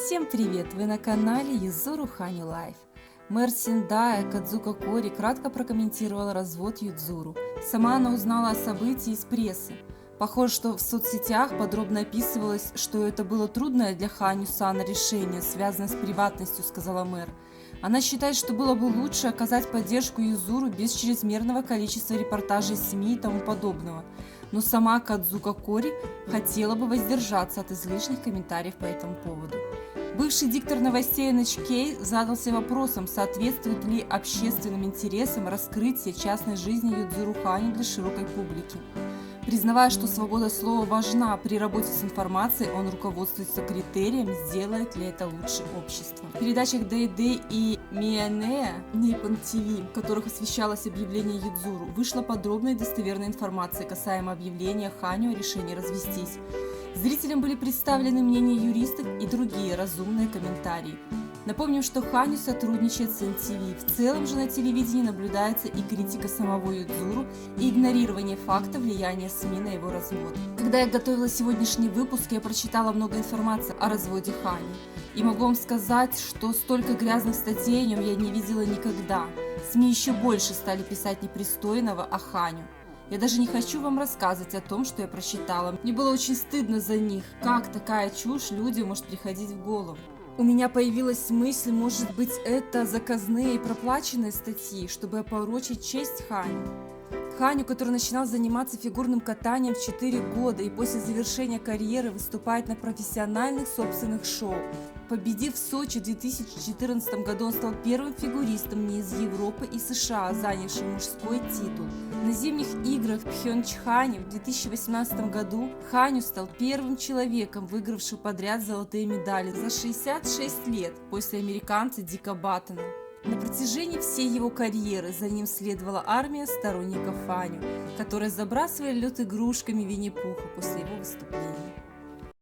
Всем привет! Вы на канале Юзуру Ханю Лайф. Мэр Сендая Кадзука Кори кратко прокомментировала развод Юдзуру. Сама она узнала о событии из прессы. Похоже, что в соцсетях подробно описывалось, что это было трудное для Ханю-сана решение, связанное с приватностью, сказала мэр. Она считает, что было бы лучше оказать поддержку Юзуру без чрезмерного количества репортажей СМИ и тому подобного. Но сама Кадзука Кори хотела бы воздержаться от излишних комментариев по этому поводу. Бывший диктор новостей NHK задался вопросом, соответствует ли общественным интересам раскрытие частной жизни Юдзуру Ханю для широкой публики. Признавая, что свобода слова важна при работе с информацией, он руководствуется критерием, сделает ли это лучше общество. В передачах Day и Miyane Nippon TV, в которых освещалось объявление Юдзуру, вышла подробная и достоверная информация касаемо объявления Ханю о решении развестись. Зрителям были представлены мнения юристов и другие разумные комментарии. Напомним, что Ханю сотрудничает с NTV. В целом же на телевидении наблюдается и критика самого Юдзуру, и игнорирование факта влияния СМИ на его развод. Когда я готовила сегодняшний выпуск, я прочитала много информации о разводе Ханю. И могу вам сказать, что столько грязных статей о нем я не видела никогда. СМИ еще больше стали писать непристойного о Ханю. Я даже не хочу вам рассказывать о том, что я прочитала. Мне было очень стыдно за них. Как такая чушь людям может приходить в голову? У меня появилась мысль, может быть, это заказные и проплаченные статьи, чтобы опорочить честь Ханю. Ханю, который начинал заниматься фигурным катанием в 4 года и после завершения карьеры выступает на профессиональных собственных шоу. Победив в Сочи в 2014 году, он стал первым фигуристом не из Европы и США, занявшим мужской титул. На зимних играх в Пхёнчхане в 2018 году Ханю стал первым человеком, выигравшим подряд золотые медали за 66 лет после американца Дика Баттона. На протяжении всей его карьеры за ним следовала армия сторонников Ханю, которые забрасывали лед игрушками Винни-Пуха после его выступления.